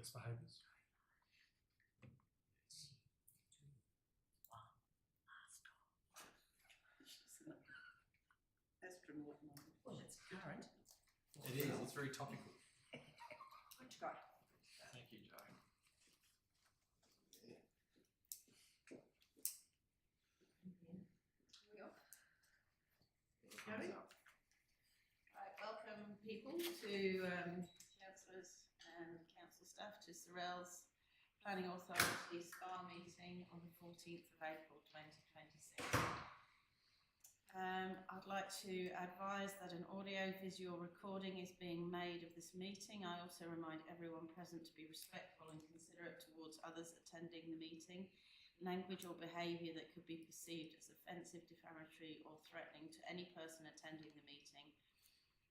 best behaviours. Astronaut. Well, it's current. It is. It's very topical. Which guy? Thank you, Joe. Right, welcome people to councillors and council staff to Sorell's Planning Authority SPA meeting on the 14th of April 2026. I'd like to advise that an audio-visual recording is being made of this meeting. I also remind everyone present to be respectful and considerate towards others attending the meeting. Language or behaviour that could be perceived as offensive, defamatory or threatening to any person attending the meeting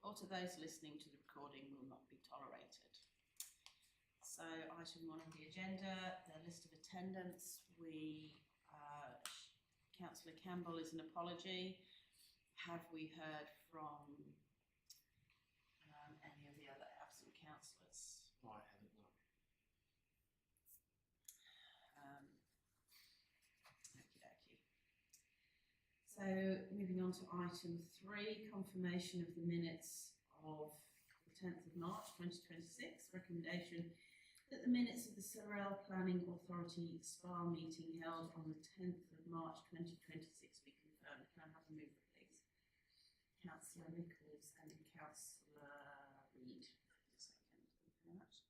or to those listening to the recording will not be tolerated. So item 1 on the agenda, the list of attendance. Councillor Campbell is an apology. Have we heard from any of the other absent councillors? I haven't, no. Okey-dokey. So moving on to item 3, confirmation of the minutes of the 10th of March 2026. Recommendation that the minutes of the Sorell Planning Authority SPA meeting held on the 10th of March 2026 be confirmed. Can I have a mover, please? Councillor Nichols and Councillor Reid. Second. Thank you very much.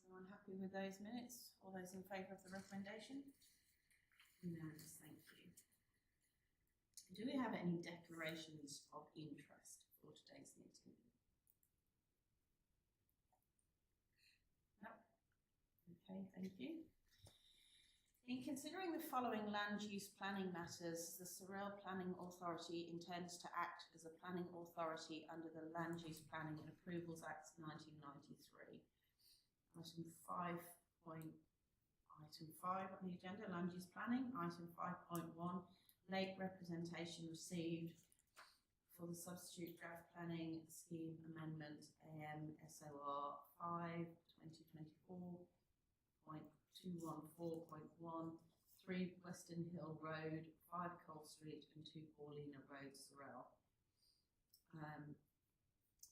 Everyone happy with those minutes? All those in favour of the recommendation? Unanimous, thank you. Do we have any declarations of interest for today's meeting? No? Okay, thank you. In considering the following land use planning matters, the Sorell Planning Authority intends to act as a planning authority under the Land Use Planning and Approvals Act 1993. Item 5 on the agenda, land use planning. Item 5.1, late representation received for the substitute draft planning scheme amendment AM-SOR 5/2024.214.1, 3 Western Hill Road, 5 Cole Street and 2 Paulina Road, Sorell.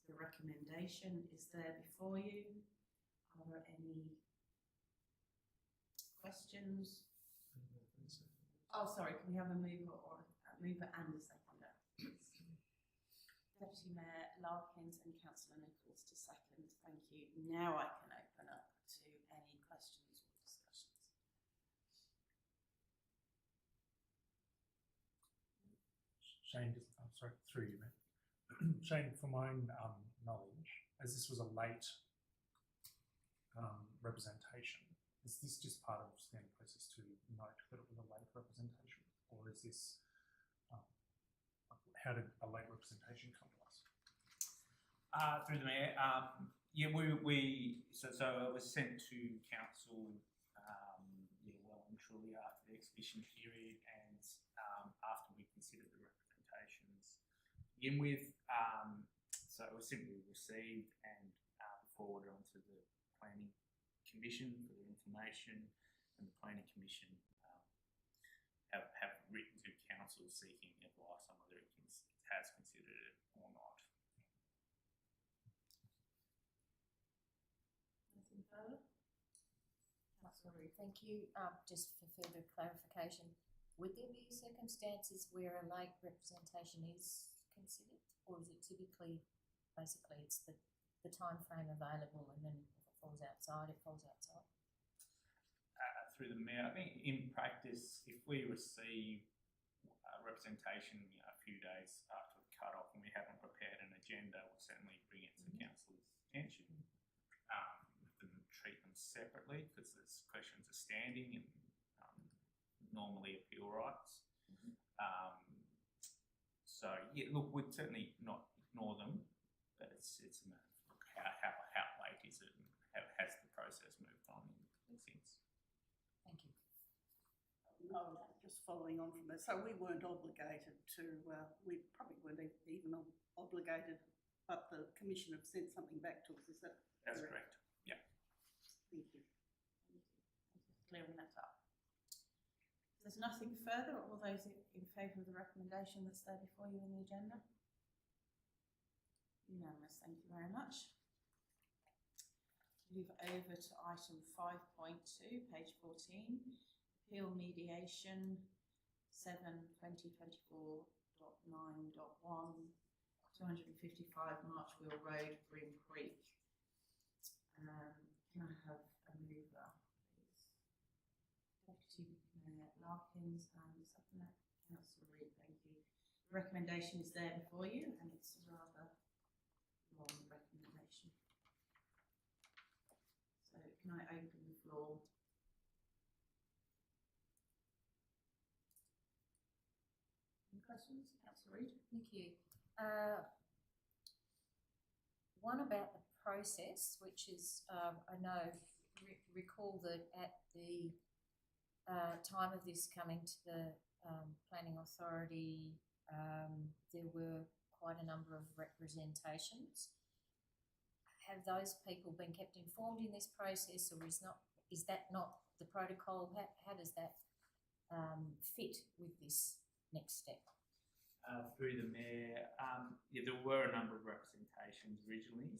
The recommendation is there before you. Are there any questions? Oh, sorry, can we have a mover or a mover and a seconder? Deputy Mayor Larkins and Councillor Nichols to second. Thank you. Now I can open up to any questions or discussions. Shane, I'm sorry, through you, mate. Shane, for my own knowledge, as this was a late representation, is this just part of the standard process to note that it was a late representation, or is this how did a late representation come to us? Through the Mayor, so it was sent to council well and truly after the exhibition period, and after we considered the representations to begin with, so it was simply received and forwarded onto the Planning Commission for their information, and the Planning Commission have written to council seeking advice on whether it has considered it or not. Anything further? Councillor Reid, thank you. Just for further clarification, would there be circumstances where a late representation is considered, or is it typically, basically, it's the time frame available, and then if it falls outside, it falls outside? Through the Mayor, I think in practice, if we receive a representation a few days after the cut-off and we haven't prepared an agenda, we'll certainly bring it to council's attention. And treat them separately because there's questions of standing and normally appeal rights. So yeah, look, we'd certainly not ignore them, but it's a matter of how late is it and has the process moved on in that sense. Thank you. No, just following on from that. So we weren't obligated to, we probably weren't even obligated, but the Commission have sent something back to us, is that That's correct? Yeah. nothing further, all those in favour of the recommendation that's there before you in the agenda? Unanimous, thank you very much. Move over to item 5.2, page 14, appeal mediation 7/2024.9.1, 255 Marchwheel Road, Green Creek. Can I have a mover, please? Deputy Mayor Larkins and Second Councillor Reid, thank you. The recommendation is there before you, and it's a rather long recommendation. So can I open the floor? Any questions? Councillor Reid? Thank you. One about the process, which is, I know, recall that at the time of this coming to the Planning Authority, there were quite a number of representations. Have those people been kept informed in this process, or is that not the protocol? How does that fit with this next step? Through the Mayor, yeah, there were a number of representations originally.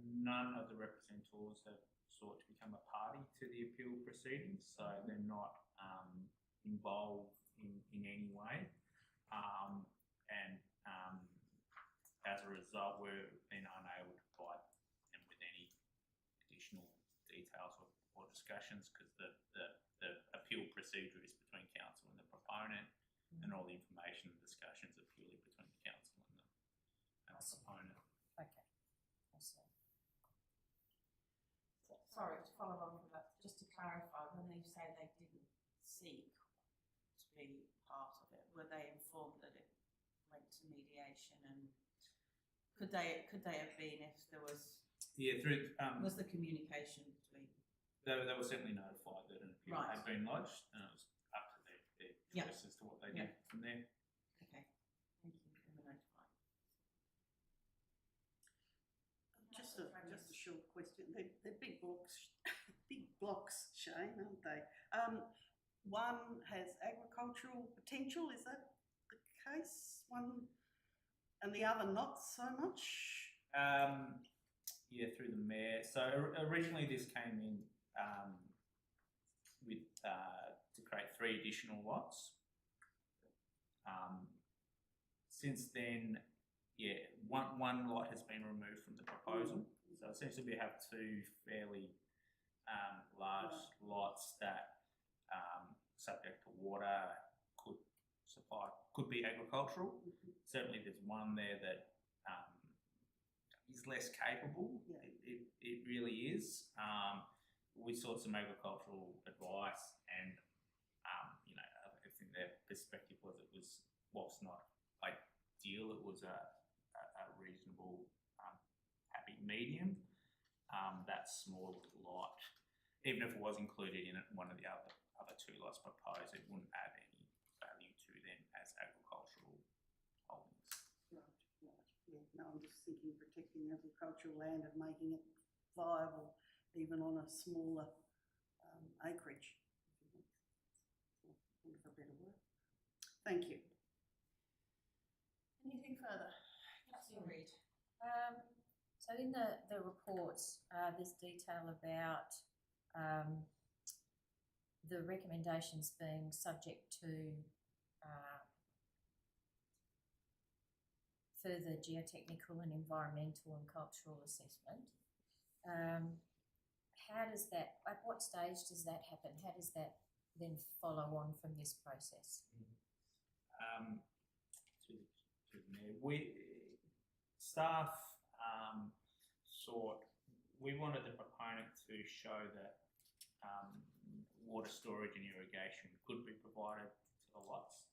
None of the representatives have sought to become a party to the appeal proceedings, so they're not involved in any way. As a result, we've been unable to provide them with any additional details or discussions, because the appeal procedure is between council and the proponent, and all the information and discussions are purely between the council and the proponent. Okay, I see. Sorry, to follow on from that, just to clarify, when they say they didn't seek to be part of it, were they informed that it went to mediation, and could they have been if there was? Yeah, through was the communication between? They were certainly notified that an appeal had been lodged, and it was up to their choice as to what they did from there. Okay, thank you. They were notified. Just a short question. They're big blocks, Shane, aren't they? One has agricultural potential. Is that the case? One, and the other not so much. Yeah, through the Mayor. So originally this came in with to create 3 additional lots. Since then, yeah, one lot has been removed from the proposal. So essentially we have 2 fairly large lots that, subject to water, could be agricultural. Certainly there's one there that is less capable. It really is. We sought some agricultural advice, and I think their perspective was whilst not ideal, it was a reasonable happy medium. That small lot, even if it was included in one of the other 2 lots proposed, it wouldn't add any value to them as agricultural holdings. Right. Yeah. No, I'm just thinking protecting agricultural land and making it viable, even on a smaller acreage. For better word. Thank you. Anything further? Councillor Reid. So in the reports, there's detail about the recommendations being subject to further geotechnical and environmental and cultural assessment. How does that, at what stage does that happen? How does that then follow on from this process? Staff we wanted the proponent to show that water storage and irrigation could be provided to the lots.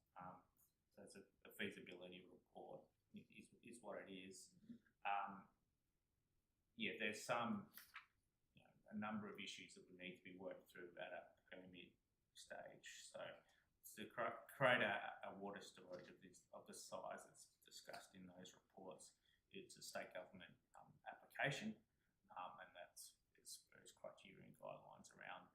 So it's a feasibility report is what it is. Yeah, there's a number of issues that would need to be worked through at a permit stage. So to create a water storage of the size that's discussed in those reports, it's a state government application, and there's various criteria and guidelines around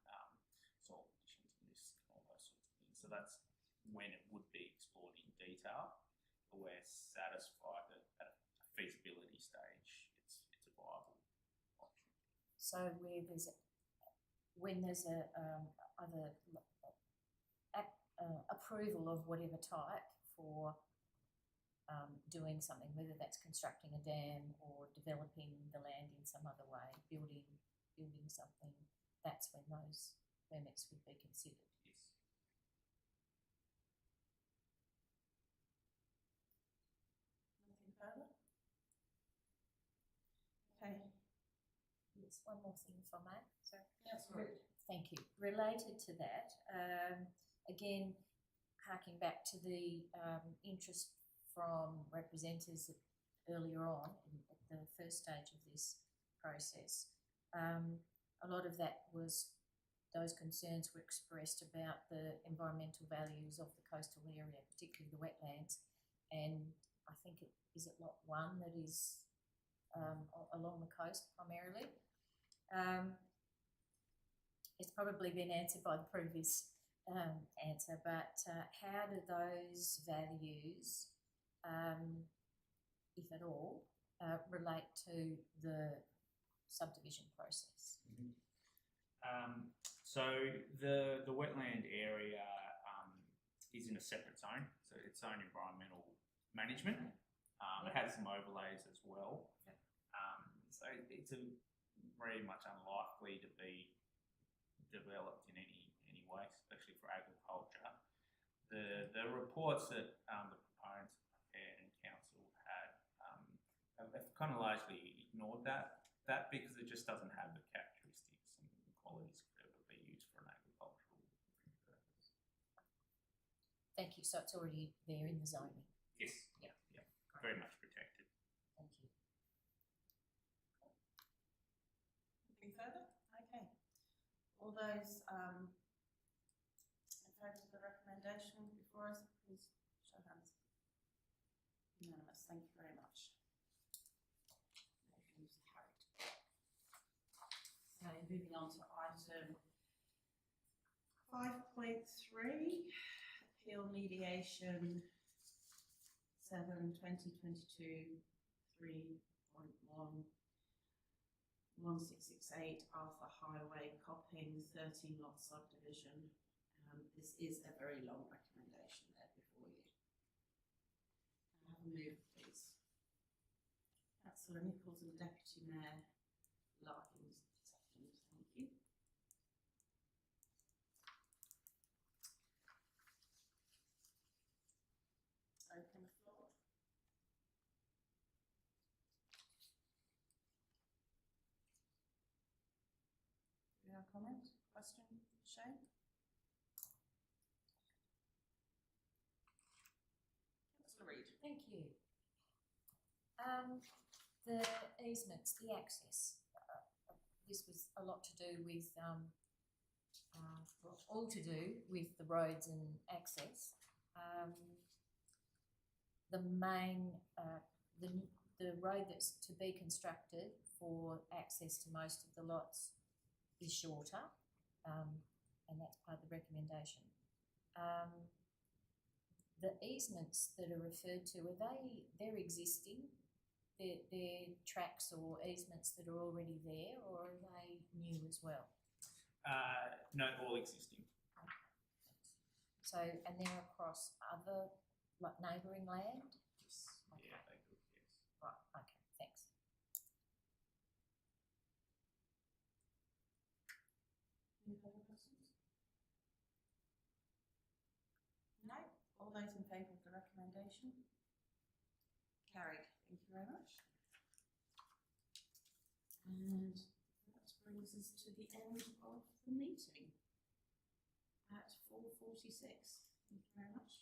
soil conditions and all those sorts of things. So that's when it would be explored in detail. We're satisfied that at a feasibility stage, it's a viable option. So when there's a either approval of whatever type for doing something, whether that's constructing a dam or developing the land in some other way, building something, that's when those permits would be considered. Yes. Nothing further? Okay. Yes, one more thing if I may. Sorry. Yes, right. Thank you. Related to that, again, harking back to the interest from representatives earlier on at the first stage of this process, a lot of that was those concerns were expressed about the environmental values of the coastal area, particularly the wetlands, and I think is it lot 1 that is along the coast primarily. It's probably been answered by the previous answer, but how do those values, if at all, relate to the subdivision process? Mm-hmm. So the wetland area is in a separate zone, so its own environmental management. It has some overlays as well. Yep. So it's very much unlikely to be developed in any way, especially for agriculture. The reports that the proponents and council had have kind of largely ignored that because it just doesn't have the characteristics and qualities that would be used for an agricultural purpose. Thank you. So it's already there in the zoning. Yes. Yep. Yeah. Very much protected. Thank you. Anything further? Okay. All those in favour of the recommendation before us, please show hands. Unanimous. Thank you very much. Motion's carried. So moving on to item 5.3, appeal mediation 7/2022 3.1 1668 Arthur Highway, Copping, 13 lot subdivision. This is a very long recommendation there before you. Can I have a move, please? Councillor Nichols and Deputy Mayor Larkins, second. Thank you. Open the floor. Do you have a comment, question, Shane? Councillor Reid. Thank you. The easements, the access. This was a lot to do with, all to do with the roads and access. The main, the road that's to be constructed for access to most of the lots is shorter, and that's part of the recommendation. The easements that are referred to, they're existing? They're tracks or easements that are already there, or are they new as well? No, all existing. So, and they're across other, like neighbouring land? Yes. Okay. Yeah, they could, yes. Right, okay, thanks. Any further questions? No? All those in favour of the recommendation? Carried. Thank you very much. And that brings us to the end of the meeting at 4:46. Thank you very much.